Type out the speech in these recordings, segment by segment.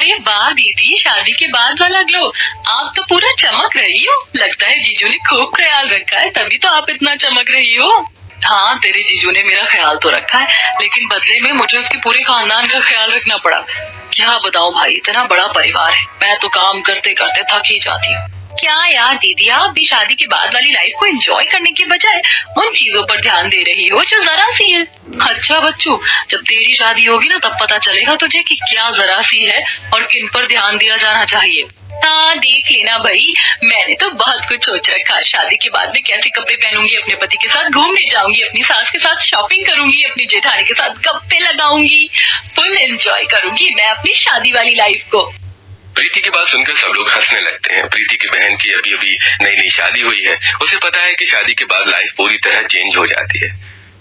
अरे वाह दीदी, शादी के बाद वाला ग्लो। आप तो पूरा चमक रही हो। लगता है जीजू ने खूब ख्याल रखा है, तभी तो आप इतना चमक रही हो। हाँ, तेरे जीजू ने मेरा ख्याल तो रखा है, लेकिन बदले में मुझे उसके पूरे खानदान का ख्याल रखना पड़ा। क्या बताऊं भाई, इतना बड़ा परिवार है, मैं तो काम करते करते थक ही जाती हूँ। क्या यार दीदी, आप भी शादी के बाद वाली लाइफ को एंजॉय करने के बजाय उन चीजों पर ध्यान दे रही हो जो जरा सी है। अच्छा बच्चों, जब तेरी शादी होगी ना, तब पता चलेगा तुझे कि क्या जरा सी है और किन पर ध्यान दिया जाना चाहिए। हाँ देख लेना भाई, मैंने तो बहुत कुछ सोच रखा है। शादी के बाद में कैसे कपड़े पहनूंगी, अपने पति के साथ घूमने जाऊंगी, अपनी सास के साथ शॉपिंग करूंगी, अपनी जेठानी के साथ गप्पे लगाऊंगी, फुल एंजॉय करूंगी मैं अपनी शादी वाली लाइफ को। प्रीति की बात सुनकर सब लोग हंसने लगते हैं। प्रीति की बहन की अभी अभी नई नई शादी हुई है। उसे पता है कि शादी के बाद लाइफ पूरी तरह चेंज हो जाती है।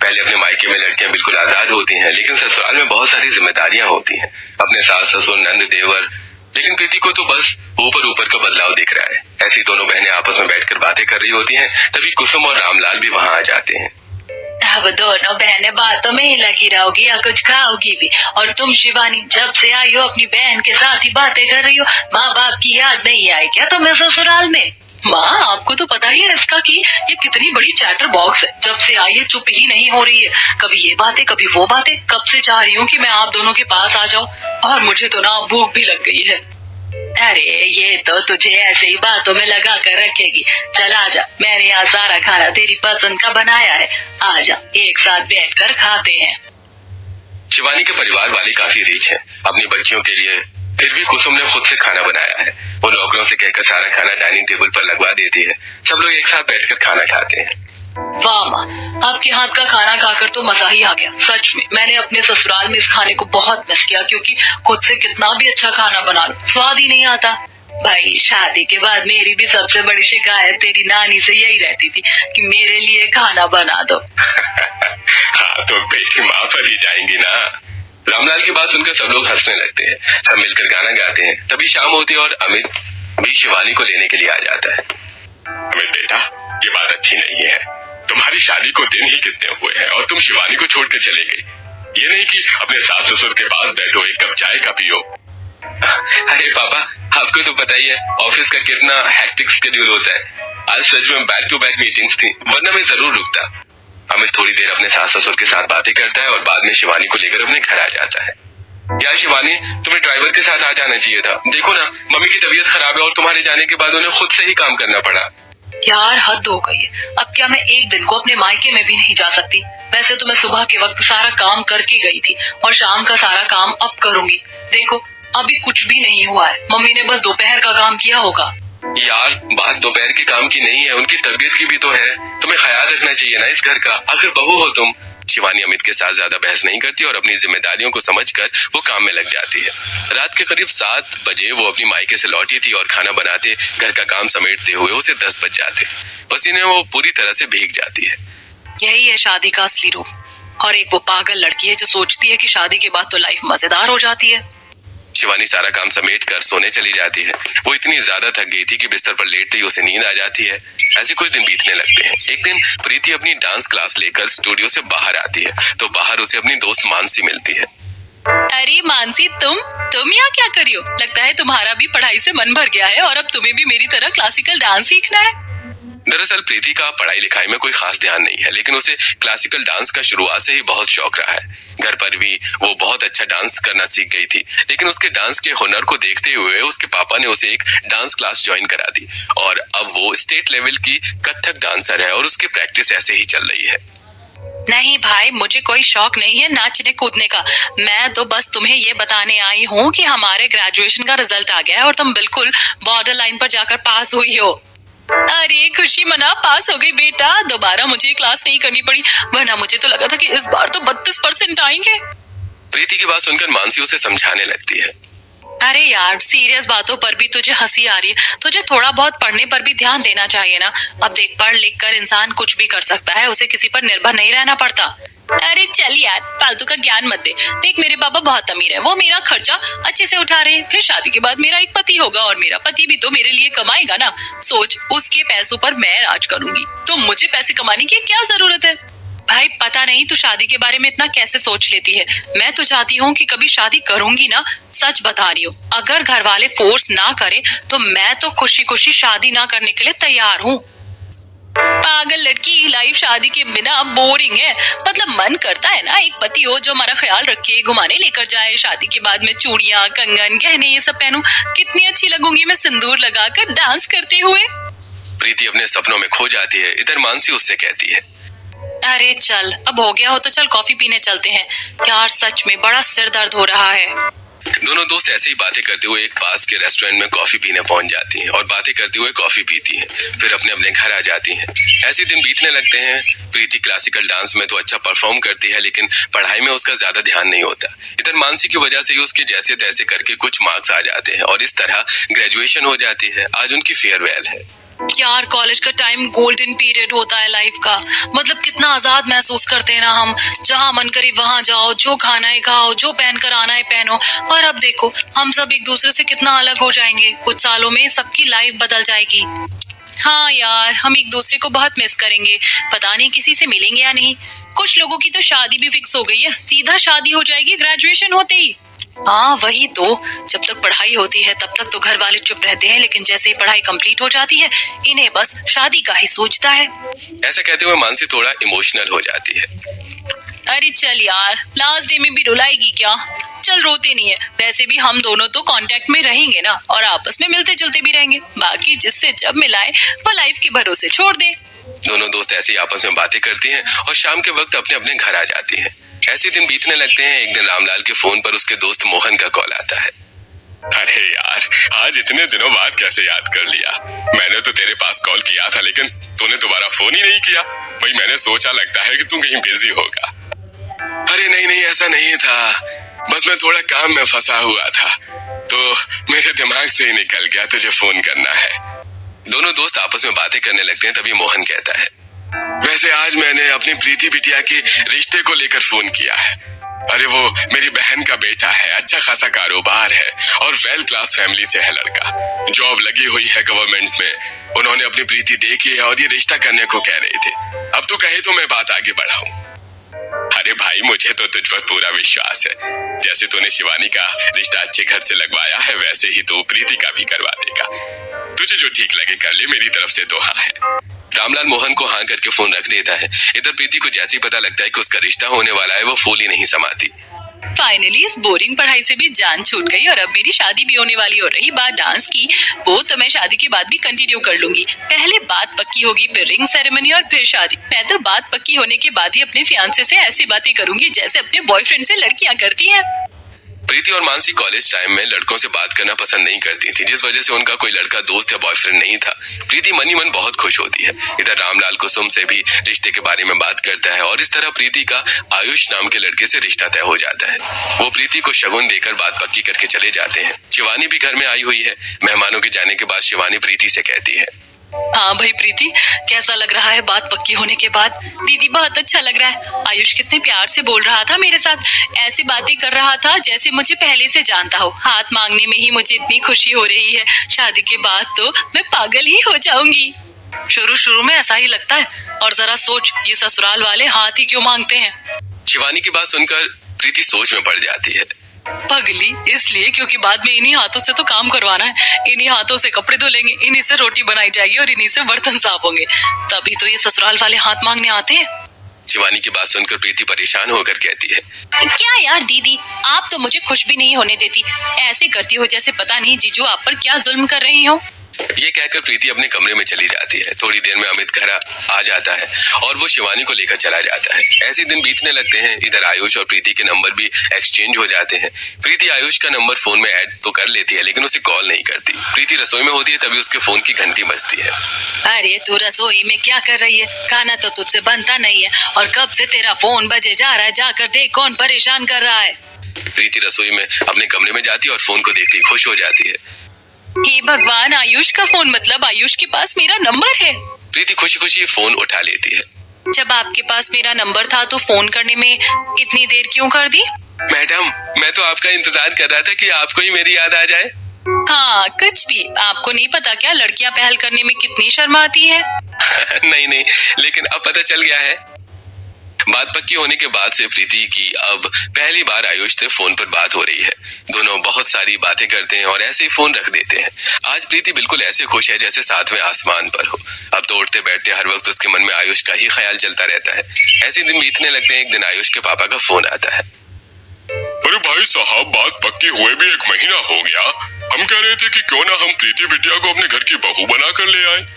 पहले अपने मायके में लड़कियां बिल्कुल आजाद होती हैं, लेकिन ससुराल में बहुत सारी जिम्मेदारियां होती हैं, अपने सास ससुर नंद देवर। लेकिन प्रीति को तो बस ऊपर ऊपर का बदलाव दिख रहा है। ऐसी दोनों बहनें आपस में बैठकर बातें कर रही होती हैं, तभी कुसुम और रामलाल भी वहां आ जाते हैं। अब दोनों बहनें बातों में ही लगी रहोगी या कुछ खाओगी भी। और तुम शिवानी, जब से आई हो अपनी बहन के साथ ही बातें कर रही हो। माँ बाप की याद नहीं आई क्या तुम्हें ससुराल में? माँ, आपको तो पता ही है इसका कि ये कितनी बड़ी चैटर बॉक्स है। जब से आई है चुप ही नहीं हो रही है, कभी ये बातें कभी वो बातें। कब से चाह रही हूँ कि मैं आप दोनों के पास आ जाऊँ, और मुझे तो ना भूख भी लग गई है। अरे ये तो तुझे ऐसे ही बातों में लगा कर रखेगी। चल आजा, मैंने यहाँ सारा खाना तेरी पसंद का बनाया है, आजा एक साथ बैठकर खाते हैं। शिवानी के परिवार वाले काफी रिच हैं। अपनी बच्चियों के लिए फिर भी कुसुम ने खुद से खाना बनाया है। वो नौकरों से कहकर सारा खाना डाइनिंग टेबल पर लगवा देती है। सब लोग एक साथ बैठकर खाना खाते हैं। वाह माँ, आपके हाथ का खाना खाकर तो मजा ही आ गया। सच में मैंने अपने ससुराल में इस खाने को बहुत मिस किया, क्योंकि खुद से कितना भी अच्छा खाना बना लो, स्वाद ही नहीं आता। भाई, शादी के बाद मेरी भी सबसे बड़ी शिकायत तेरी नानी से यही रहती थी कि मेरे लिए खाना बना दो। हाँ, तो बेटी माँ पर ही जाएंगी ना। रामलाल की बात सुनकर सब लोग हंसने लगते हैं। सब मिलकर गाना गाते हैं। तभी शाम होती है और अमित भी शिवानी को लेने के लिए आ जाता है। अमित बेटा, ये बात अच्छी नहीं है। तुम्हारी शादी को दिन ही कितने हुए हैं और तुम शिवानी को छोड़कर चले गई। ये नहीं कि अपने सास ससुर के पास बैठो, एक कप चाय का पियो। अरे पापा, आपको तो पता ही है ऑफिस का कितना हेक्टिक शेड्यूल होता है। आज सच में बैक टू बैक मीटिंग्स थी, वरना मैं जरूर रुकता। अमित थोड़ी देर अपने सास ससुर के साथ बातें करता है और बाद में शिवानी को लेकर अपने घर आ जाता है। यार शिवानी, तुम्हें ड्राइवर के साथ आ जाना चाहिए था। देखो ना, मम्मी की तबीयत खराब है और तुम्हारे जाने के बाद उन्हें खुद से ही काम करना पड़ा। यार हद हो गई है। अब क्या मैं एक दिन को अपने मायके में भी नहीं जा सकती? वैसे तो मैं सुबह के वक्त सारा काम करके गई थी और शाम का सारा काम अब करूंगी। देखो, अभी कुछ भी नहीं हुआ है। मम्मी ने बस दोपहर का काम किया होगा। यार, बात दोपहर के काम की नहीं है, उनकी तबीयत की भी तो है। तुम्हें ख्याल रखना चाहिए ना इस घर का, आखिर बहू हो तुम। शिवानी अमित के साथ ज्यादा बहस नहीं करती और अपनी जिम्मेदारियों को समझकर वो काम में लग जाती है। रात के करीब 7 बजे वो अपनी मायके से लौटी थी और खाना बनाते, घर का काम समेटते हुए उसे 10 बज जाते। पसीने वो पूरी तरह से भीग जाती है। यही है शादी का असली रूप। और एक वो पागल लड़की है जो सोचती है कि शादी के बाद तो लाइफ मजेदार हो जाती है। शिवानी सारा काम समेट कर सोने चली जाती है। वो इतनी ज्यादा थक गई थी कि बिस्तर पर लेटते ही उसे नींद आ जाती है। ऐसे कुछ दिन बीतने लगते हैं। एक दिन प्रीति अपनी डांस क्लास लेकर स्टूडियो से बाहर आती है, तो बाहर उसे अपनी दोस्त मानसी मिलती है। अरे मानसी, तुम यहाँ क्या कर रही हो? लगता है तुम्हारा भी पढ़ाई से मन भर गया है और अब तुम्हें भी मेरी तरह क्लासिकल डांस सीखना है। दरअसल प्रीति का पढ़ाई लिखाई में कोई खास ध्यान नहीं है, लेकिन उसे क्लासिकल डांस का शुरुआत से ही बहुत शौक रहा है। घर पर भी वो बहुत अच्छा डांस करना सीख गई थी, लेकिन उसके डांस के हुनर को देखते हुए उसके पापा ने उसे एक डांस क्लास ज्वाइन करा दी और अब वो स्टेट लेवल की कथक डांसर है और उसकी प्रैक्टिस ऐसे ही चल रही है। नहीं भाई, मुझे कोई शौक नहीं है नाचने कूदने का। मैं तो बस तुम्हें ये बताने आई हूँ कि हमारे ग्रेजुएशन का रिजल्ट आ गया है और तुम बिल्कुल बॉर्डर लाइन पर जाकर पास हुई हो। अरे खुशी मना, पास हो गई बेटा। दोबारा मुझे क्लास नहीं करनी पड़ी, वरना मुझे तो लगा था कि इस बार तो 32% आएंगे। प्रीति की बात सुनकर मानसी उसे समझाने लगती है। अरे यार, सीरियस बातों पर भी तुझे हंसी आ रही है। तुझे थोड़ा बहुत पढ़ने पर भी ध्यान देना चाहिए ना। अब देख, पढ़ लिख कर इंसान कुछ भी कर सकता है, उसे किसी पर निर्भर नहीं रहना पड़ता। अरे चल यार, फालतू का ज्ञान मत दे। देख, मेरे पापा बहुत अमीर है, वो मेरा खर्चा अच्छे से उठा रहे हैं। फिर शादी के बाद मेरा एक पति होगा और मेरा पति भी तो मेरे लिए कमाएगा ना। सोच, उसके पैसों पर मैं राज करूंगी, तो मुझे पैसे कमाने की क्या जरूरत है? भाई पता नहीं तू शादी के बारे में इतना कैसे सोच लेती है। मैं तो चाहती हूँ कि कभी शादी करूंगी ना, सच बता रही हूँ। अगर घर वाले फोर्स ना करे तो मैं तो खुशी खुशी शादी ना करने के लिए तैयार हूँ। पागल लड़की, लाइफ शादी के बिना बोरिंग है। मतलब मन करता है ना एक पति हो जो हमारा ख्याल रखे, घुमाने लेकर जाए, शादी के बाद में चूड़ियां, कंगन, गहने ये सब पहनूं। कितनी अच्छी लगूंगी मैं सिंदूर लगाकर डांस करते हुए। प्रीति अपने सपनों में खो जाती है। इधर मानसी उससे कहती है, अरे चल, अब हो गया हो तो चल कॉफी पीने चलते हैं। यार सच में बड़ा सिर दर्द हो रहा है। दोनों दोस्त ऐसे ही बातें करते हुए एक पास के रेस्टोरेंट में कॉफी पीने पहुंच जाती हैं और बातें करते हुए कॉफी पीती हैं। फिर अपने अपने घर आ जाती हैं। ऐसे दिन बीतने लगते हैं। प्रीति क्लासिकल डांस में तो अच्छा परफॉर्म करती है, लेकिन पढ़ाई में उसका ज्यादा ध्यान नहीं होता। इधर मानसी की वजह से ही उसके जैसे तैसे करके कुछ मार्क्स आ जाते हैं और इस तरह ग्रेजुएशन हो जाती है। आज उनकी फेयरवेल है। यार कॉलेज का टाइम गोल्डन पीरियड होता है लाइफ का। मतलब कितना आजाद महसूस करते हैं ना हम। जहाँ मन करे वहां जाओ, जो खाना है खाओ, जो पहन कर आना है पहनो। और अब देखो हम सब एक दूसरे से कितना अलग हो जाएंगे। कुछ सालों में सबकी लाइफ बदल जाएगी। हाँ यार, हम एक दूसरे को बहुत मिस करेंगे। पता नहीं किसी से मिलेंगे या नहीं। कुछ लोगों की तो शादी भी फिक्स हो गई है, सीधा शादी हो जाएगी ग्रेजुएशन होते ही। हाँ वही तो, जब तक पढ़ाई होती है तब तक तो घर वाले चुप रहते हैं, लेकिन जैसे ही पढ़ाई कंप्लीट हो जाती है इन्हें बस शादी का ही सूझता है। ऐसा कहते हुए मानसी थोड़ा इमोशनल हो जाती है। अरे चल यार, लास्ट डे में भी रुलाएगी क्या? चल रोते नहीं है, वैसे भी हम दोनों तो कांटेक्ट में रहेंगे ना, और आपस में मिलते जुलते भी रहेंगे। बाकी जिससे जब मिलाए वो लाइफ के भरोसे छोड़ दे। दोनों दोस्त ऐसे ही आपस में बातें करती हैं और शाम के वक्त अपने अपने घर आ जाती हैं। ऐसे दिन बीतने लगते हैं। एक दिन रामलाल के फोन पर उसके दोस्त मोहन का कॉल आता है। अरे यार, आज इतने दिनों बाद कैसे याद कर लिया? मैंने तो तेरे पास कॉल किया था, लेकिन तूने दोबारा फोन ही नहीं किया। भाई मैंने सोचा लगता है कि तू कहीं बिजी होगा। अरे नहीं, ऐसा नहीं था। बस मैं थोड़ा काम में फंसा हुआ था, तो मेरे दिमाग से ही निकल गया तुझे फोन करना है। दोनों दोस्त आपस में बातें करने लगते हैं। तभी मोहन कहता है, वैसे आज मैंने अपनी प्रीति बिटिया के रिश्ते को लेकर फोन किया है। अरे वो मेरी बहन का बेटा है, अच्छा खासा कारोबार है और वेल क्लास फैमिली से है लड़का। जॉब लगी हुई है गवर्नमेंट में। उन्होंने अपनी प्रीति देखी है और ये रिश्ता करने को कह रहे थे। अब तू कहे तो मैं बात आगे बढ़ाऊं। अरे भाई, मुझे तो तुझ पर पूरा विश्वास है। जैसे तूने शिवानी का रिश्ता अच्छे घर से लगवाया है, वैसे ही तू प्रीति का भी करवा देगा। तुझे जो ठीक लगे कर ले, मेरी तरफ से तो हाँ है। रामलाल मोहन को हाँ करके फोन रख देता है। इधर प्रीति को जैसे ही पता लगता है कि उसका रिश्ता होने वाला है, वो फूल ही नहीं समाती। फाइनली इस बोरिंग पढ़ाई से भी जान छूट गई और अब मेरी शादी भी होने वाली। और रही बात डांस की, वो तो मैं शादी के बाद भी कंटिन्यू कर लूंगी। पहले बात पक्की होगी, फिर रिंग सेरेमनी और फिर शादी। मैं तो बात पक्की होने के बाद ही अपने फियांसे से ऐसी बातें करूंगी जैसे अपने बॉयफ्रेंड से लड़कियां करती हैं। प्रीति और मानसी कॉलेज टाइम में लड़कों से बात करना पसंद नहीं करती थी, जिस वजह से उनका कोई लड़का दोस्त या बॉयफ्रेंड नहीं था। प्रीति मन ही मन बहुत खुश होती है। इधर रामलाल कुसुम से भी रिश्ते के बारे में बात करता है और इस तरह प्रीति का आयुष नाम के लड़के से रिश्ता तय हो जाता है। वो प्रीति को शगुन देकर बात पक्की करके चले जाते हैं। शिवानी भी घर में आई हुई है। मेहमानों के जाने के बाद शिवानी प्रीति से कहती है, हाँ भाई प्रीति, कैसा लग रहा है बात पक्की होने के बाद? दीदी बहुत अच्छा लग रहा है। आयुष कितने प्यार से बोल रहा था मेरे साथ, ऐसी बातें कर रहा था जैसे मुझे पहले से जानता हो। हाथ मांगने में ही मुझे इतनी खुशी हो रही है। शादी के बाद तो मैं पागल ही हो जाऊंगी। शुरू में ऐसा ही लगता है, और जरा सोच ये ससुराल वाले हाथ ही क्यों मांगते हैं। शिवानी की बात सुनकर प्रीति सोच में पड़ जाती है। पगली, इसलिए क्योंकि बाद में इन्हीं हाथों से तो काम करवाना है। इन्हीं हाथों से कपड़े धुलेंगे, इन्हीं से रोटी बनाई जाएगी और इन्हीं से बर्तन साफ होंगे। तभी तो ये ससुराल वाले हाथ मांगने आते हैं। शिवानी की बात सुनकर प्रीति परेशान होकर कहती है, क्या यार दीदी, आप तो मुझे खुश भी नहीं होने देती। ऐसे करती हो जैसे पता नहीं जीजू आप पर क्या जुल्म कर रही हो। ये कहकर प्रीति अपने कमरे में चली जाती है। थोड़ी देर में अमित घर आ जाता है और वो शिवानी को लेकर चला जाता है। ऐसे दिन बीतने लगते हैं। इधर आयुष और प्रीति के नंबर भी एक्सचेंज हो जाते हैं। प्रीति आयुष का नंबर फोन में ऐड तो कर लेती है, लेकिन उसे कॉल नहीं करती। प्रीति रसोई में होती है, तभी उसके फोन की घंटी बजती है। अरे तू रसोई में क्या कर रही है? खाना तो तुझसे बनता नहीं है, और कब से तेरा फोन बजे जा रहा है। जाकर देख कौन परेशान कर रहा है। प्रीति रसोई में अपने कमरे में जाती है और फोन को देखते ही खुश हो जाती है। हे भगवान, आयुष का फोन, मतलब आयुष के पास मेरा नंबर है। प्रीति खुशी खुशी फोन उठा लेती है। जब आपके पास मेरा नंबर था तो फोन करने में इतनी देर क्यों कर दी? मैडम, मैं तो आपका इंतजार कर रहा था कि आपको ही मेरी याद आ जाए। हाँ कुछ भी, आपको नहीं पता क्या लड़कियां पहल करने में कितनी शर्म आती है। नहीं, लेकिन अब पता चल गया है। बात पक्की होने के बाद से प्रीति की अब पहली बार आयुष से फोन पर बात हो रही है। दोनों बहुत सारी बातें करते हैं और ऐसे ही फोन रख देते हैं। आज प्रीति बिल्कुल ऐसे खुश है जैसे सातवें आसमान पर हो। अब तो उठते बैठते हर वक्त उसके मन में आयुष का ही ख्याल चलता रहता है। ऐसे दिन बीतने लगते हैं। एक दिन आयुष के पापा का फोन आता है। अरे भाई साहब, बात पक्की हुए भी 1 महीना हो गया। हम कह रहे थे कि क्यों ना हम प्रीति बिटिया को अपने घर की बहू बनाकर ले आए।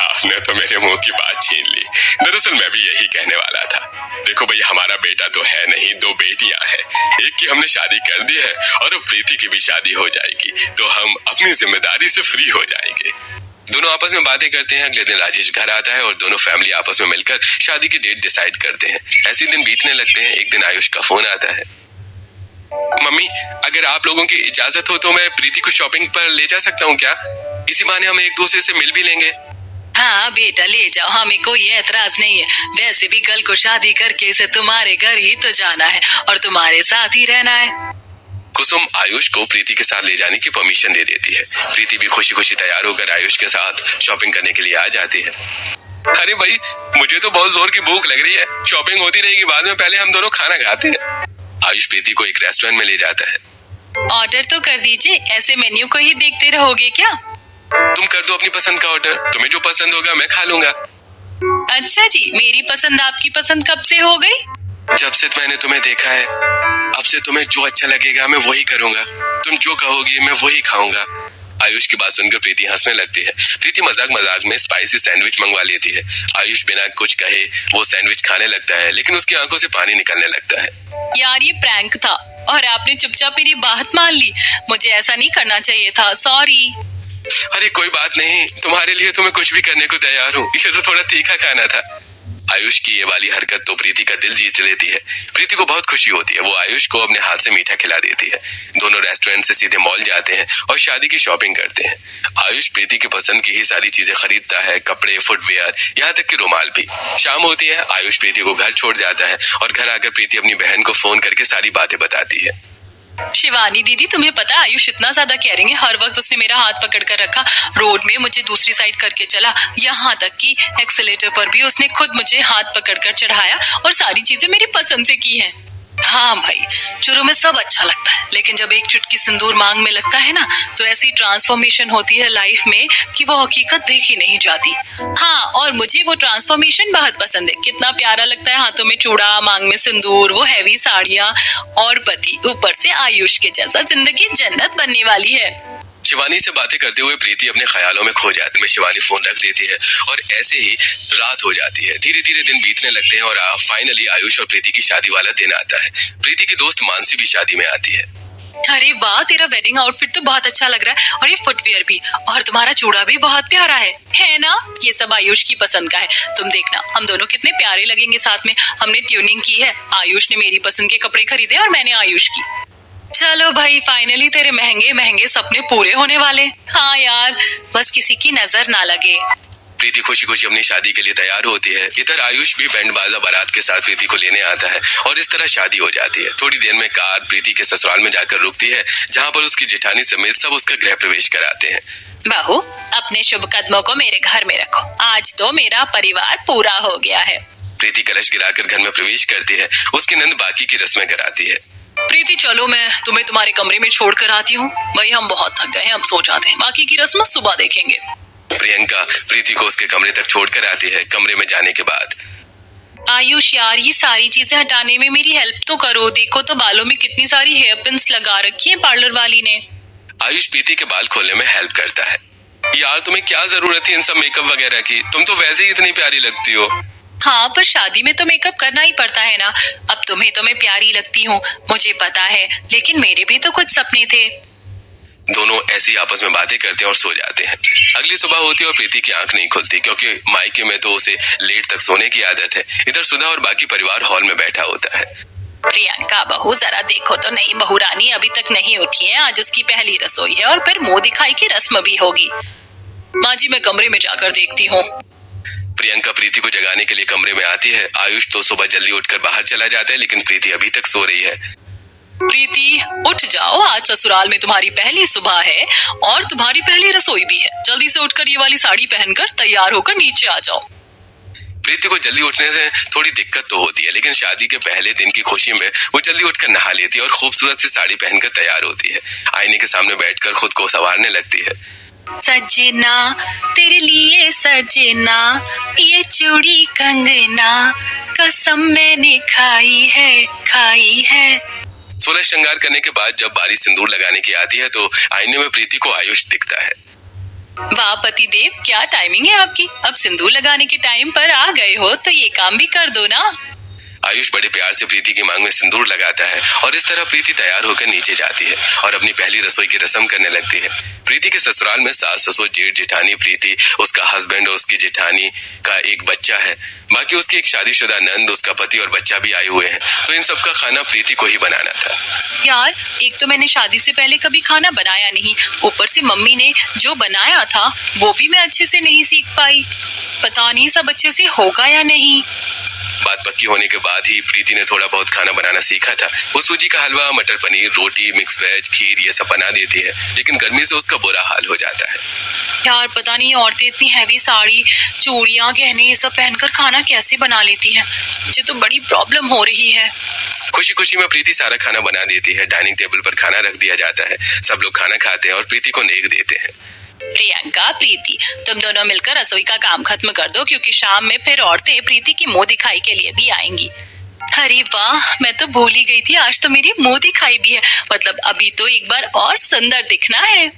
आपने तो मेरे मुंह की बात छीन ली। दरअसल मैं भी यही कहने वाला था। देखो भाई, हमारा बेटा तो है नहीं, 2 बेटियां हैं। एक की हमने शादी कर दी है और अब प्रीति की भी शादी हो जाएगी तो हम अपनी जिम्मेदारी से फ्री हो जाएंगे। दोनों आपस में बातें करते हैं। अगले दिन राजेश घर आता है और दोनों फैमिली आपस में मिलकर शादी की डेट डिसाइड करते हैं। ऐसे दिन बीतने लगते हैं। एक दिन आयुष का फोन आता है। मम्मी, अगर आप लोगों की इजाजत हो तो मैं प्रीति को शॉपिंग पर ले जा सकता हूँ क्या? इसी बहाने हम एक दूसरे से मिल भी लेंगे। हाँ बेटा, ले जाओ, हमें कोई एतराज नहीं है। वैसे भी कल को शादी करके इसे तुम्हारे घर ही तो जाना है और तुम्हारे साथ ही रहना है। कुसुम आयुष को प्रीति के साथ ले जाने की परमिशन दे देती है। प्रीति भी खुशी खुशी तैयार होकर आयुष के साथ शॉपिंग करने के लिए आ जाती है। अरे भाई, मुझे तो बहुत जोर की भूख लग रही है। शॉपिंग होती रहेगी, बाद में पहले हम दोनों खाना खाते हैं। आयुष प्रीति को एक रेस्टोरेंट में ले जाता है। ऑर्डर तो कर दीजिए, ऐसे मेन्यू को ही देखते रहोगे क्या? तुम कर दो अपनी पसंद का ऑर्डर। तुम्हें जो पसंद होगा मैं खा लूंगा। अच्छा जी, मेरी पसंद आपकी पसंद कब से हो गई? जब से मैंने तुम्हें देखा है। अब से तुम्हें जो अच्छा लगेगा मैं वही करूंगा। तुम जो कहोगी मैं वही खाऊंगा। आयुष की बात सुनकर प्रीति हंसने लगती है। प्रीति मजाक मजाक में स्पाइसी सैंडविच मंगवा लेती है। आयुष बिना कुछ कहे वो सैंडविच खाने लगता है, लेकिन उसकी आंखों से पानी निकलने लगता है। यार, ये प्रैंक था और आपने चुपचाप मेरी बात मान ली। मुझे ऐसा नहीं करना चाहिए था, सॉरी। अरे कोई बात नहीं, तुम्हारे लिए तो मैं कुछ भी करने को तैयार हूँ। ये तो थोड़ा तीखा खाना था। आयुष की ये वाली हरकत तो प्रीति का दिल जीत लेती है। प्रीति को बहुत खुशी होती है। वो आयुष को अपने हाथ से मीठा खिला देती है। दोनों रेस्टोरेंट से सीधे मॉल जाते हैं और शादी की शॉपिंग करते हैं। आयुष प्रीति की पसंद की ही सारी चीजें खरीदता है, कपड़े, फुटवेयर, यहाँ तक कि रुमाल भी। शाम होती है। आयुष प्रीति को घर छोड़ जाता है और घर आकर प्रीति अपनी बहन को फोन करके सारी बातें बताती है। शिवानी दीदी, तुम्हें पता है आयुष इतना ज्यादा केयरिंग है। हर वक्त उसने मेरा हाथ पकड़ कर रखा, रोड में मुझे दूसरी साइड करके चला, यहाँ तक कि एक्सीलेटर पर भी उसने खुद मुझे हाथ पकड़ कर चढ़ाया और सारी चीजें मेरी पसंद से की हैं। हाँ भाई, शुरू में सब अच्छा लगता है, लेकिन जब एक चुटकी सिंदूर मांग में लगता है ना, तो ऐसी ट्रांसफॉर्मेशन होती है लाइफ में कि वो हकीकत देखी नहीं जाती। हाँ, और मुझे वो ट्रांसफॉर्मेशन बहुत पसंद है। कितना प्यारा लगता है, हाथों में चूड़ा, मांग में सिंदूर, वो हैवी साड़ियाँ और पति, ऊपर से आयुष के जैसा। जिंदगी जन्नत बनने वाली है। शिवानी से बातें करते हुए प्रीति अपने ख्यालों में खो जाती है। शिवानी फोन रख देती है और ऐसे ही रात हो जाती है। धीरे धीरे दिन बीतने लगते हैं और फाइनली आयुष और प्रीति की शादी वाला दिन आता है। प्रीति की दोस्त मानसी भी शादी में आती है। अरे वाह, तेरा वेडिंग आउटफिट तो बहुत अच्छा लग रहा है और ये फुटवियर भी, और तुम्हारा चूड़ा भी बहुत प्यारा है ना? ये सब आयुष की पसंद का है। तुम देखना, हम दोनों कितने प्यारे लगेंगे साथ में। हमने ट्यूनिंग की है। आयुष ने मेरी पसंद के कपड़े खरीदे और मैंने आयुष की। चलो भाई, फाइनली तेरे महंगे महंगे सपने पूरे होने वाले। हाँ यार, बस किसी की नजर ना लगे। प्रीति खुशी खुशी अपनी शादी के लिए तैयार होती है। इधर आयुष भी बैंड बाजा बारात के साथ प्रीति को लेने आता है और इस तरह शादी हो जाती है। थोड़ी देर में कार प्रीति के ससुराल में जाकर रुकती है, जहाँ पर उसकी जेठानी समेत सब उसका गृह प्रवेश कराते हैं। बहू, अपने शुभ कदमों को मेरे घर में रखो। आज तो मेरा परिवार पूरा हो गया है। प्रीति कलश गिराकर घर में प्रवेश करती है। उसकी नंद बाकी की रस्में कराती है। प्रीति, चलो मैं तुम्हें तुम्हारे कमरे में छोड़ कर आती हूँ। भाई, हम बहुत थक गए हैं, अब सो जाते हैं। बाकी की रस्म सुबह देखेंगे। प्रियंका प्रीति को उसके कमरे तक छोड़कर आती है। कमरे में जाने के बाद, आयुष यार, ये सारी चीजें हटाने में मेरी हेल्प तो करो। देखो तो बालों में कितनी सारी हेयर पिन्स लगा रखी है पार्लर वाली ने। आयुष प्रीति के बाल खोलने में हेल्प करता है। यार, तुम्हें क्या जरूरत है इन सब मेकअप वगैरह की? तुम तो वैसे ही इतनी प्यारी लगती हो। हाँ, पर शादी में तो मेकअप करना ही पड़ता है ना। अब तुम्हें तो मैं प्यारी लगती हूँ, मुझे पता है, लेकिन मेरे भी तो कुछ सपने थे। दोनों ऐसी आपस में बातें करते हैं और सो जाते हैं। अगली सुबह होती है और प्रीति की आंख नहीं खुलती, क्योंकि मायके में तो उसे लेट तक सोने की आदत है। इधर सुधा और बाकी परिवार हॉल में बैठा होता है। प्रियंका बहू, जरा देखो तो, नई बहू रानी अभी तक नहीं उठी है। आज उसकी पहली रसोई है और फिर मुंह दिखाई की रस्म भी होगी। माँ जी, मैं कमरे में जाकर देखती हूँ। प्रियंका प्रीति को जगाने के लिए कमरे में आती है। आयुष तो सुबह जल्दी उठकर बाहर चला जाता है, लेकिन प्रीति अभी तक सो रही है। प्रीति, उठ जाओ, आज ससुराल में तुम्हारी पहली सुबह है और तुम्हारी पहली रसोई भी है। जल्दी से उठकर ये वाली साड़ी पहनकर तैयार होकर नीचे आ जाओ। प्रीति को जल्दी उठने से थोड़ी दिक्कत तो होती है, लेकिन शादी के पहले दिन की खुशी में वो जल्दी उठकर नहा लेती है और खूबसूरत सी साड़ी पहनकर तैयार होती है। आईने के सामने बैठकर खुद को संवारने लगती है। सजना तेरे लिए सजना, ये चूड़ी कंगना कसम मैंने खाई है। 16 श्रृंगार करने के बाद जब बारी सिंदूर लगाने की आती है तो आईने में प्रीति को आयुष दिखता है। वाह पति देव, क्या टाइमिंग है आपकी। अब सिंदूर लगाने के टाइम पर आ गए हो तो ये काम भी कर दो ना। आयुष बड़े प्यार से प्रीति की मांग में सिंदूर लगाता है और इस तरह प्रीति तैयार होकर नीचे जाती है और अपनी पहली रसोई की रस्म करने लगती है। प्रीति के ससुराल में सास ससुर जेठ जेठानी, प्रीति, उसका हस्बैंड और उसकी जेठानी का एक बच्चा है। बाकी उसकी एक शादीशुदा नंद, उसका पति और बच्चा भी आए हुए हैं। तो इन सब का खाना प्रीति को ही बनाना था। यार एक तो मैंने शादी से पहले कभी खाना बनाया नहीं, ऊपर से मम्मी ने जो बनाया था वो भी मैं अच्छे से नहीं सीख पाई। पता नहीं सब अच्छे से होगा या नहीं। बात पक्की होने के बाद ही प्रीति ने थोड़ा बहुत खाना बनाना सीखा था। वो सूजी का हलवा, मटर पनीर, रोटी, मिक्स वेज, खीर ये सब बना देती है, लेकिन गर्मी से उसका बुरा हाल हो जाता है। यार पता नहीं औरतें इतनी हैवी साड़ी, चूड़ियां, गहने ये सब पहनकर खाना कैसे बना लेती हैं। मुझे तो बड़ी प्रॉब्लम हो रही है। खुशी खुशी में प्रीति सारा खाना बना देती है। डाइनिंग टेबल पर खाना रख दिया जाता है। सब लोग खाना खाते हैं और प्रीति को नेक देते हैं। प्रियंका, प्रीति, तुम दोनों मिलकर रसोई का काम खत्म कर दो, क्योंकि शाम में फिर औरतें प्रीति की मुंह दिखाई के लिए भी आएंगी। अरे वाह, मैं तो भूल ही गई थी, आज तो मेरी मुंह दिखाई भी है। मतलब अभी तो एक बार और सुंदर दिखना है।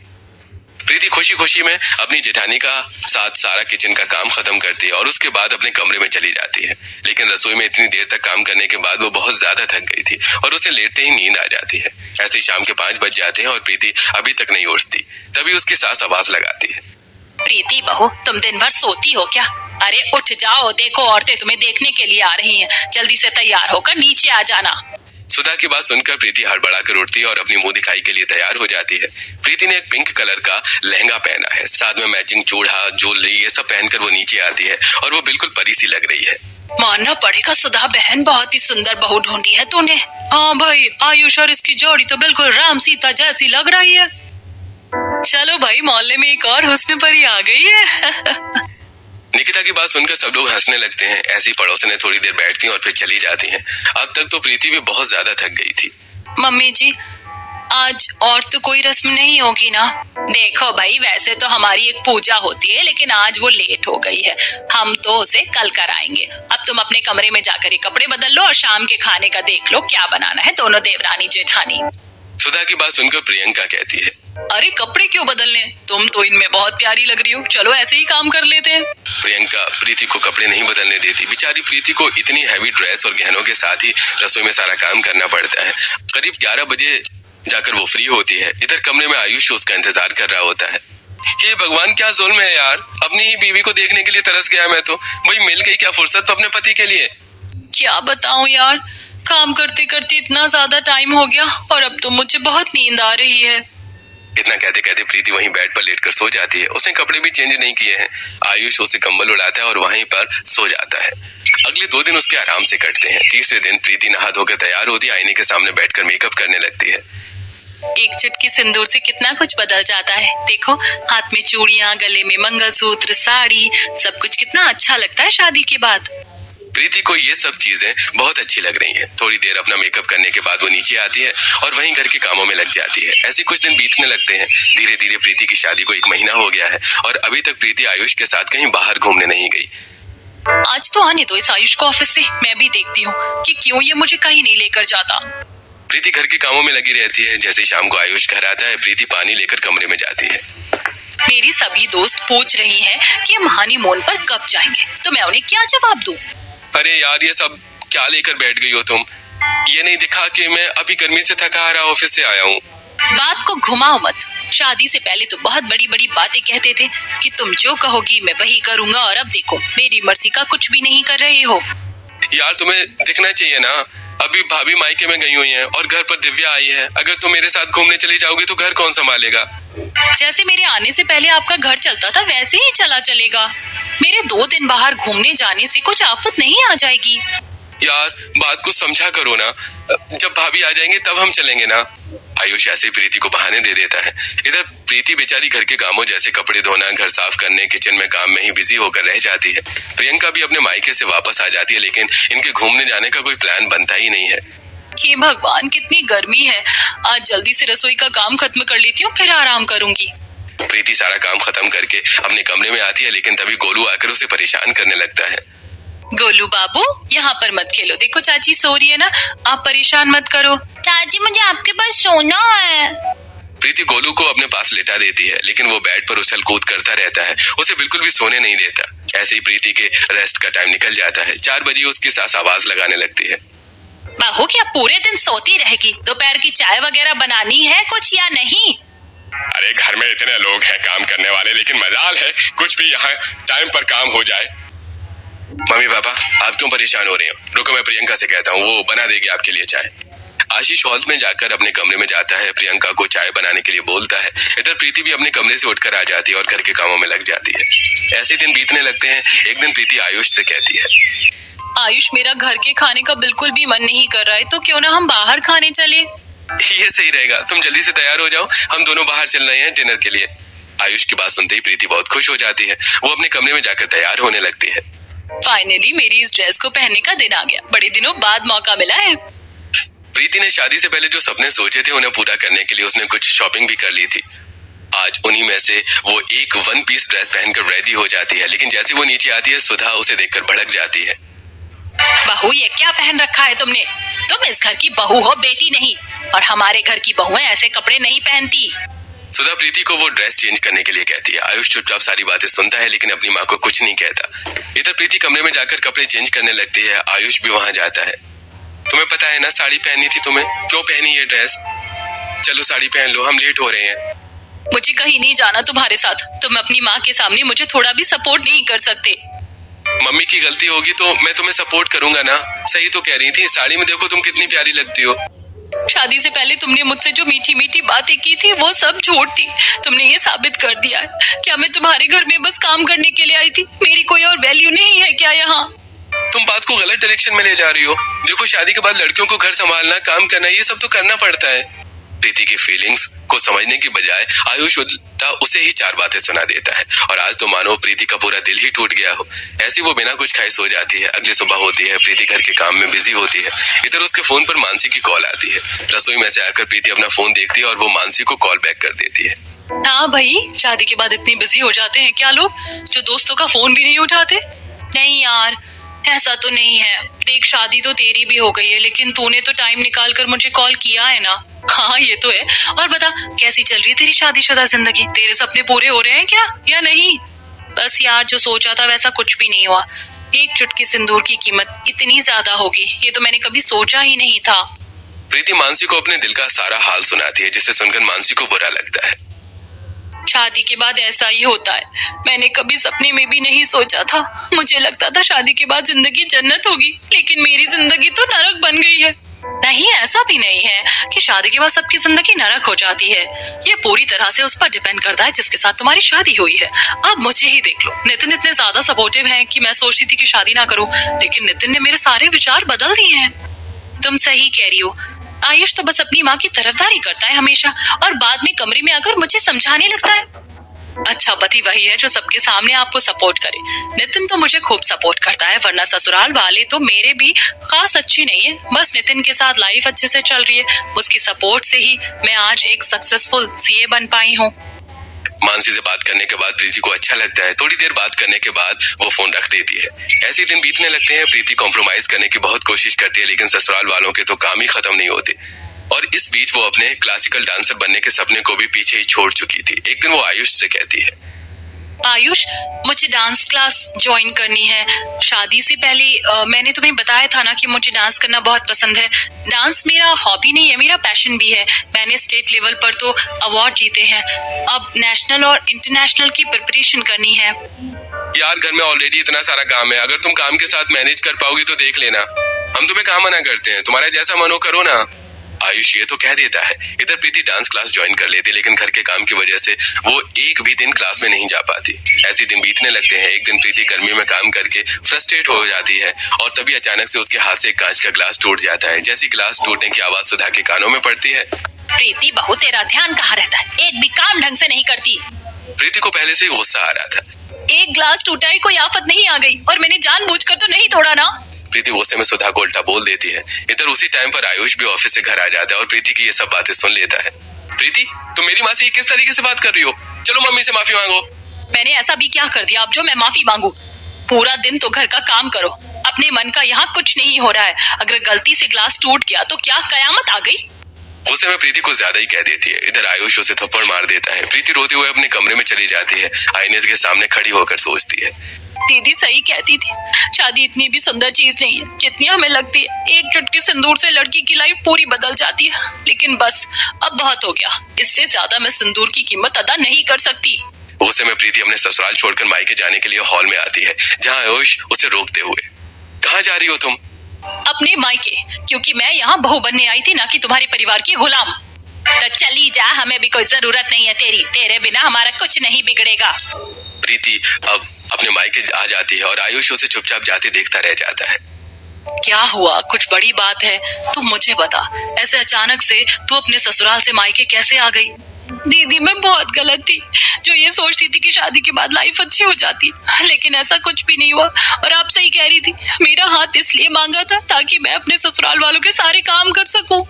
प्रीति खुशी खुशी में अपनी जेठानी का साथ सारा किचन का काम खत्म करती है और उसके बाद अपने कमरे में चली जाती है। लेकिन रसोई में इतनी देर तक काम करने के बाद वो बहुत ज्यादा थक गई थी और उसे लेटते ही नींद आ जाती है। ऐसे ही शाम के 5 बज जाते हैं और प्रीति अभी तक नहीं उठती। तभी उसकी सास आवाज लगाती है। प्रीति बहू, तुम दिन भर सोती हो क्या? अरे उठ जाओ, देखो औरतें तुम्हें देखने के लिए आ रही हैं। जल्दी से तैयार होकर नीचे आ जाना। सुधा की बात सुनकर प्रीति हड़बड़ा कर उठती है और अपनी मुंह दिखाई के लिए तैयार हो जाती है। प्रीति ने एक पिंक कलर का लहंगा पहना है, साथ में मैचिंग चूड़ा, ज्वेलरी ये सब पहनकर वो नीचे आती है और वो बिल्कुल परी सी लग रही है। मानना पड़ेगा सुधा बहन, बहुत ही सुंदर बहू ढूंढी है तूने। हाँ भाई, आयुष और इसकी जोड़ी तो बिल्कुल राम सीता जैसी लग रही है। चलो भाई, मोहल्ले में एक और हुस्न परी आ गई है। निकिता की बात सुनकर सब लोग हंसने लगते हैं। ऐसी पड़ोसने थोड़ी देर बैठती हैं और फिर चली जाती हैं। अब तक तो प्रीति भी बहुत ज्यादा थक गई थी। मम्मी जी, आज और तो कोई रस्म नहीं होगी ना? देखो भाई, वैसे तो हमारी एक पूजा होती है, लेकिन आज वो लेट हो गई है। हम तो उसे कल कराएंगे। अब तुम अपने कमरे में जाकर ये कपड़े बदल लो और शाम के खाने का देख लो क्या बनाना है, दोनों देवरानी जेठानी। सुधा की बात सुनकर प्रियंका कहती है, अरे कपड़े क्यों बदलने, तुम तो इनमें बहुत प्यारी लग रही हो। चलो ऐसे ही काम कर लेते हैं। प्रियंका प्रीति को कपड़े नहीं बदलने देती। बेचारी प्रीति को इतनी हैवी ड्रेस और गहनों के साथ ही रसोई में सारा काम करना पड़ता है। करीब 11 बजे जाकर वो फ्री होती है। इधर कमरे में आयुष उसका इंतजार कर रहा होता है। हे भगवान, क्या जुल्म है यार, अपनी ही बीवी को देखने के लिए तरस गया मैं तो। भाई मिल गई क्या फुर्सत तो अपने पति के लिए। क्या बताऊं यार, काम करते करते इतना ज्यादा टाइम हो गया और अब तो मुझे बहुत नींद आ रही है। इतना कहते कहते प्रीति वहीं बेड पर लेटकर सो जाती है। उसने कपड़े भी चेंज नहीं किए हैं। आयुष उसे कंबल उड़ाता है और वहीं पर सो जाता है। अगले 2 दिन उसके आराम से कटते हैं। तीसरे दिन प्रीति नहा धोकर तैयार होती है, आईने के सामने बैठकर मेकअप करने लगती है। एक चुटकी सिंदूर से कितना कुछ बदल जाता है। देखो, हाथ में चूड़ियां, गले में मंगलसूत्र, साड़ी, सब कुछ कितना अच्छा लगता है शादी के बाद। प्रीति को ये सब चीजें बहुत अच्छी लग रही हैं। थोड़ी देर अपना मेकअप करने के बाद वो नीचे आती है और वहीं घर के कामों में लग जाती है। ऐसे कुछ दिन बीतने लगते हैं। धीरे धीरे प्रीति की शादी को 1 महीना हो गया है और अभी तक प्रीति आयुष के साथ कहीं बाहर घूमने नहीं गई। आज तो आने दो इस आयुष को ऑफिस से, मैं भी देखती हूँ कि क्यों ये मुझे कहीं नहीं लेकर जाता। प्रीति घर के कामों में लगी रहती है। जैसे शाम को आयुष घर आता है, प्रीति पानी लेकर कमरे में जाती है। मेरी सभी दोस्त पूछ रही हैं कि हम हनीमून पर कब जाएंगे, तो मैं उन्हें क्या जवाब दूं? अरे यार, ये सब क्या लेकर बैठ गई हो तुम? ये नहीं दिखा कि मैं अभी गर्मी से थका हारा ऑफिस से आया हूँ। बात को घुमाओ मत। शादी से पहले तो बहुत बड़ी बड़ी बातें कहते थे कि तुम जो कहोगी मैं वही करूंगा, और अब देखो मेरी मर्जी का कुछ भी नहीं कर रहे हो। यार तुम्हें दिखना चाहिए ना, अभी भाभी मायके में गई हुई हैं और घर पर दिव्या आई है। अगर तुम मेरे साथ घूमने चली जाओगी तो घर कौन संभालेगा? जैसे मेरे आने से पहले आपका घर चलता था वैसे ही चलेगा। मेरे 2 दिन बाहर घूमने जाने से कुछ आफत नहीं आ जाएगी। यार बात को समझा करो ना, जब भाभी आ जाएंगे तब हम चलेंगे ना। आयुष ऐसे ही प्रीति को बहाने दे देता है। इधर प्रीति बेचारी घर के कामों जैसे कपड़े धोना, घर साफ करने, किचन में काम में ही बिजी होकर रह जाती है। प्रियंका भी अपने मायके से वापस आ जाती है, लेकिन इनके घूमने जाने का कोई प्लान बनता ही नहीं है। हे भगवान, कितनी गर्मी है। आज जल्दी से रसोई का काम खत्म कर लेती हूँ, फिर आराम करूंगी। प्रीति सारा काम खत्म करके अपने कमरे में आती है, लेकिन तभी गोलू आकर उसे परेशान करने लगता है। गोलू बाबू, यहाँ पर मत खेलो। देखो चाची सो रही है ना, आप परेशान मत करो। चाची मुझे आपके पास सोना है। प्रीति गोलू को अपने पास लेटा देती है, लेकिन वो बेड पर उछल कूद करता रहता है, उसे बिल्कुल भी सोने नहीं देता। ऐसे ही प्रीति के रेस्ट का टाइम निकल जाता है। 4 बजे उसकी सास आवाज लगाने लगती है। बहू, क्या पूरे दिन सोती रहेगी? दोपहर की चाय वगैरह बनानी है कुछ या नहीं? अरे घर में इतने लोग हैं काम करने वाले, लेकिन मजाल है कुछ भी यहाँ टाइम पर काम हो जाए। मम्मी पापा, आप क्यों परेशान हो रहे हो? रुको, मैं प्रियंका से कहता हूँ, वो बना देगी आपके लिए चाय। आशीष हॉल में जाकर अपने कमरे में जाता है, प्रियंका को चाय बनाने के लिए बोलता है। इधर प्रीति भी अपने कमरे से उठकर आ जाती है और घर के कामों में लग जाती है। ऐसे दिन बीतने लगते हैं। एक दिन प्रीति आयुष से कहती है, आयुष, मेरा घर के खाने का बिल्कुल भी मन नहीं कर रहा है, तो क्यों ना हम बाहर खाने चले? ये सही रहेगा, तुम जल्दी से तैयार हो जाओ, हम दोनों बाहर चल रहे हैं डिनर के लिए। आयुष की बात सुनते ही प्रीति बहुत खुश हो जाती है। वो अपने कमरे में जाकर तैयार होने लगती है। फाइनली मेरी इस ड्रेस को पहनने का दिन आ गया। बड़े दिनों बाद मौका मिला है। प्रीति ने शादी से पहले जो सपने सोचे थे उन्हें पूरा करने के लिए उसने कुछ शॉपिंग भी कर ली थी। आज उन्हीं में से वो एक 1 पीस ड्रेस पहनकर रेडी हो जाती है, लेकिन जैसे वो नीचे आती है, सुधा उसे देखकर भड़क जाती है। बहू, ये क्या पहन रखा है तुमने? तुम इस घर की बहू हो, बेटी नहीं। और हमारे घर की बहुएं ऐसे कपड़े नहीं पहनती। सुधा प्रीति को वो ड्रेस चेंज करने के लिए कहती है। आयुष चुपचाप सारी बातें सुनता है, लेकिन अपनी माँ को कुछ नहीं कहता। इधर प्रीति कमरे में जाकर कपड़े चेंज करने लगती है। आयुष भी वहां जाता है। तुम्हें पता है ना साड़ी पहननी थी तुम्हें, क्यों पहनी ये ड्रेस? चलो साड़ी पहन लो, हम लेट हो रहे हैं। मुझे कहीं नहीं जाना तुम्हारे साथ। तुम अपनी माँ के सामने मुझे थोड़ा भी सपोर्ट नहीं कर सकते। मम्मी की गलती होगी तो मैं तुम्हें सपोर्ट करूंगा ना। सही तो कह रही थी, साड़ी में देखो तुम कितनी प्यारी लगती हो। शादी से पहले तुमने मुझसे जो मीठी मीठी बातें की थी वो सब झूठ थी। तुमने ये साबित कर दिया है। क्या मैं तुम्हारे घर में बस काम करने के लिए आई थी? मेरी कोई और वैल्यू नहीं है क्या यहाँ? तुम बात को गलत डायरेक्शन में ले जा रही हो। देखो, शादी के बाद लड़कियों को घर संभालना, काम करना, ये सब तो करना पड़ता है। प्रीति की फीलिंग्स को समझने की बजाय आयुष उल्टा उसे ही 4 बातें सुना देता है, और आज तो मानो प्रीति का पूरा दिल ही टूट गया हो। ऐसी वो बिना कुछ खाए सो जाती है। अगली सुबह होती है, प्रीति घर के काम में बिजी होती है। इधर उसके फोन पर मानसी की कॉल आती है। रसोई में से आकर प्रीति अपना फोन देखती है और वो मानसी को कॉल बैक कर देती है। हाँ भाई, शादी के बाद इतनी बिजी हो जाते हैं क्या लोग, जो दोस्तों का फोन भी नहीं उठाते? नहीं यार, ऐसा तो नहीं है। देख, शादी तो तेरी भी हो गई है, लेकिन तूने तो टाइम निकाल कर मुझे कॉल किया है ना। हाँ, ये तो है। और बता, कैसी चल रही है तेरी शादीशुदा जिंदगी? तेरे सपने पूरे हो रहे हैं क्या या नहीं? बस यार, जो सोचा था वैसा कुछ भी नहीं हुआ। एक चुटकी सिंदूर की कीमत इतनी ज्यादा होगी, ये तो मैंने कभी सोचा ही नहीं था। प्रीति मानसी को अपने दिल का सारा हाल सुनाती है, जिसे सुनकर मानसी को बुरा लगता है। शादी के बाद ऐसा ही होता है। मैंने कभी सपने में भी नहीं सोचा था। मुझे लगता था शादी के बाद जिंदगी जन्नत होगी, लेकिन मेरी जिंदगी तो नरक बन गई है। नहीं, ऐसा भी नहीं है कि शादी के बाद सबकी जिंदगी नरक हो जाती है। ये पूरी तरह से उस पर डिपेंड करता है जिसके साथ तुम्हारी शादी हुई है। अब मुझे ही देख लो, नितिन इतने ज्यादा सपोर्टिव हैं कि मैं सोचती थी कि शादी ना करूं, लेकिन नितिन ने मेरे सारे विचार बदल दिए हैं। तुम सही कह रही हो। आयुष तो बस अपनी माँ की तरफदारी करता है हमेशा, और बाद में कमरे में आकर मुझे समझाने लगता है। अच्छा पति वही है जो सबके सामने आपको सपोर्ट करे। नितिन तो मुझे खूब सपोर्ट करता है, वरना ससुराल वाले तो मेरे भी खास अच्छी नहीं है। बस नितिन के साथ लाइफ अच्छे से चल रही है। उसकी सपोर्ट से ही मैं आज एक सक्सेसफुल सीए बन पाई हूँ। मानसी से बात करने के बाद प्रीति को अच्छा लगता है। थोड़ी देर बात करने के बाद वो फोन रख देती है। ऐसे दिन बीतने लगते हैं। प्रीति कॉम्प्रोमाइज करने की बहुत कोशिश करती है, लेकिन ससुराल वालों के तो काम ही खत्म नहीं होते। और इस बीच वो अपने क्लासिकल डांसर बनने के सपने को भी पीछे ही छोड़ चुकी थी। एक दिन वो आयुष से कहती है, आयुष, मुझे डांस क्लास ज्वाइन करनी है। शादी से पहले मैंने तुम्हें बताया था ना कि मुझे डांस करना बहुत पसंद है। डांस मेरा हॉबी नहीं है, मेरा पैशन भी है। मैंने स्टेट लेवल पर तो अवार्ड जीते हैं। अब नेशनल और इंटरनेशनल की प्रिपरेशन करनी है। यार, घर में ऑलरेडी इतना सारा काम है। अगर तुम काम के साथ मैनेज कर पाओगी तो देख लेना। हम तुम्हें कहाँ मना करते हैं, तुम्हारा जैसा मन हो करो ना। आयुष ये तो कह देता है। इधर प्रीति डांस क्लास ज्वाइन कर लेती, लेकिन घर के काम की वजह से वो एक भी दिन क्लास में नहीं जा पाती। ऐसे दिन बीतने लगते हैं। एक दिन प्रीति गर्मी में काम करके फ्रस्ट्रेट हो जाती है, और तभी अचानक से उसके हाथ से एक कांच का ग्लास टूट जाता है। जैसी ग्लास टूटने की आवाज सुधा के कानों में पड़ती है, प्रीति बहू, तेरा ध्यान कहाँ रहता है? एक भी काम ढंग से नहीं करती। प्रीति को पहले से ही गुस्सा आ रहा था। एक ग्लास टूटा है, कोई आफत नहीं आ गई, और मैंने जानबूझकर तो नहीं तोड़ा ना। प्रीति गुस्से में सुधा को उल्टा बोल देती है। इधर उसी टाइम पर आयुष भी ऑफिस से घर आ जाता है और प्रीति की ये सब बातें सुन लेता है। प्रीति, तुम मेरी माँ से किस तरीके से बात कर रही हो? चलो मम्मी से माफी मांगो। मैंने ऐसा भी क्या कर दिया अब जो मैं माफी मांगू? पूरा दिन तो घर का काम करो, अपने मन का यहाँ कुछ नहीं हो रहा है। अगर गलती से ग्लास टूट गया तो क्या कयामत आ गई? गुस्से में प्रीति कुछ ज्यादा ही कह देती है। इधर आयुष उसे थप्पड़ मार देता है। प्रीति रोते हुए अपने कमरे में चली जाती है। आईने के सामने खड़ी होकर सोचती है, दीदी सही कहती थी, शादी इतनी भी सुंदर चीज नहीं है जितनी हमें लगती है। एक चुटकी सिंदूर से लड़की की लाइफ पूरी बदल जाती है। लेकिन बस अब बहुत हो गया, इससे ज्यादा मैं सिंदूर की कीमत अदा नहीं कर सकती। गुस्से में प्रीति अपने ससुराल छोड़कर मायके जाने के लिए हॉल में आती है, जहाँ आयुष उसे रोकते हुए, कहाँ जा रही हो तुम? अपने मायके, क्योंकि मैं यहाँ बहू बनने आई थी, ना कि तुम्हारे परिवार की गुलाम। तो चली जा, हमें भी कोई जरूरत नहीं है तेरी। तेरे बिना हमारा कुछ नहीं बिगड़ेगा। प्रीति अब अपने मायके आ जाती है और आयुष उसे चुपचाप जाते देखता रह जाता है। क्या हुआ? कुछ बड़ी बात है? तुम मुझे बता, ऐसे अचानक से तू अपने ससुराल से मायके कैसे आ गई? दीदी मैं बहुत गलत थी, जो ये सोचती थी कि शादी के बाद लाइफ अच्छी हो जाती, लेकिन ऐसा कुछ भी नहीं हुआ। और आप सही कह रही थी, मेरा हाथ इसलिए मांगा था ताकि मैं अपने ससुराल वालों के सारे काम कर सकूं।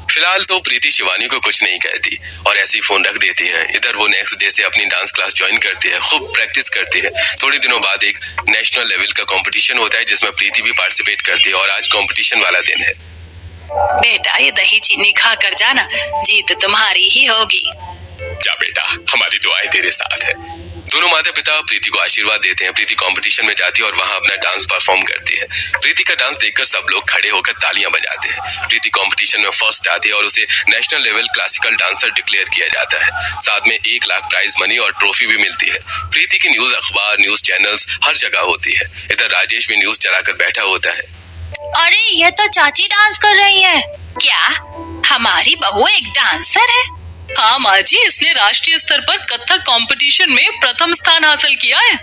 फिलहाल तो प्रीति शिवानी को कुछ नहीं कहती और ऐसे ही फोन रख देती है। इधर वो नेक्स्ट डे से अपनी डांस क्लास ज्वाइन करती है, खूब प्रैक्टिस करती है। थोड़े दिनों बाद एक नेशनल लेवल का कंपटीशन होता है जिसमें प्रीति भी पार्टिसिपेट करती है और आज कंपटीशन वाला दिन है। बेटा ये दही चीनी खा कर जाना, जीत तुम्हारी ही होगी। जा बेटा, हमारी दुआएं तेरे साथ है। दोनों माता पिता प्रीति को आशीर्वाद देते हैं। प्रीति कंपटीशन में जाती है और वहां अपना डांस परफॉर्म करती है। प्रीति का डांस देखकर सब लोग खड़े होकर तालियां बजाते हैं। प्रीति कंपटीशन में फर्स्ट आती है और उसे national level classical dancer declare किया जाता है। साथ में 1 लाख प्राइज मनी और ट्रॉफी भी मिलती है। प्रीति की न्यूज अखबार, न्यूज चैनल्स हर जगह होती है। इधर राजेश भी न्यूज चलाकर बैठा होता है। अरे ये तो चाची डांस कर रही है। क्या हमारी बहू एक डांसर है? हाँ माँ जी, इसने राष्ट्रीय स्तर पर कथक कंपटीशन में प्रथम स्थान हासिल किया है।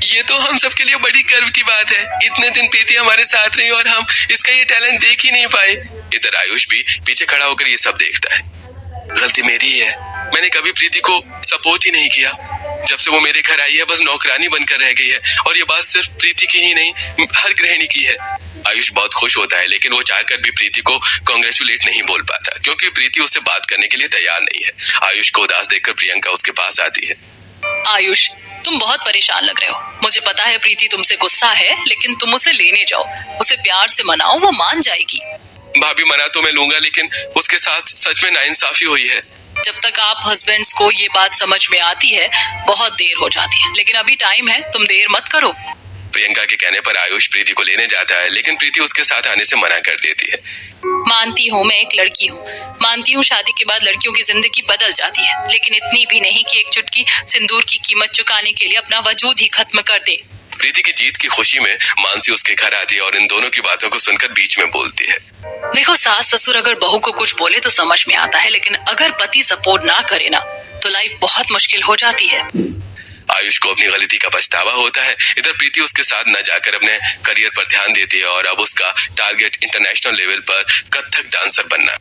ये तो हम सबके लिए बड़ी गर्व की बात है। इतने दिन प्रीति हमारे साथ रही और हम इसका ये टैलेंट देख ही नहीं पाए। इधर आयुष भी पीछे खड़ा होकर ये सब देखता है। गलती मेरी ही है, मैंने कभी प्रीति को सपोर्ट ही नहीं किया। जब से वो मेरे घर आई है बस नौकरानी बनकर रह गई है। और ये बात सिर्फ प्रीति की ही नहीं, हर गृहिणी की है। आयुष बहुत खुश होता है, लेकिन वो चाहकर भी प्रीति को कांग्रेचुलेट नहीं बोल पाता, क्योंकि प्रीति उससे बात करने के लिए तैयार नहीं है। आयुष को उदास देखकर प्रियंका उसके पास आती है। आयुष तुम बहुत परेशान लग रहे हो। मुझे पता है प्रीति तुमसे गुस्सा है, लेकिन तुम उसे लेने जाओ, उसे प्यार से मनाओ, वो मान जाएगी। भाभी मना तो मैं लूंगा, लेकिन उसके साथ सच में नाइंसाफी हुई है। जब तक आप हस्बैंड्स को ये बात समझ में आती है बहुत देर हो जाती है, लेकिन अभी टाइम है, तुम देर मत करो। प्रियंका के कहने पर आयुष प्रीति को लेने जाता है, लेकिन प्रीति उसके साथ आने से मना कर देती है। मानती हूँ मैं एक लड़की हूँ, मानती हूँ शादी के बाद लड़कियों की जिंदगी बदल जाती है, लेकिन इतनी भी नहीं कि एक चुटकी सिंदूर की कीमत चुकाने के लिए अपना वजूद ही खत्म कर दे। प्रीति की जीत की खुशी में मानसी उसके घर आती है और इन दोनों की बातों को सुनकर बीच में बोलती है। देखो सास ससुर अगर बहू को कुछ बोले तो समझ में आता है, लेकिन अगर पति सपोर्ट ना करे ना तो लाइफ बहुत मुश्किल हो जाती है। आयुष को अपनी गलती का पछतावा होता है। इधर प्रीति उसके साथ न जाकर अपने करियर पर ध्यान देती है और अब उसका टारगेट इंटरनेशनल लेवल पर कथक डांसर बनना।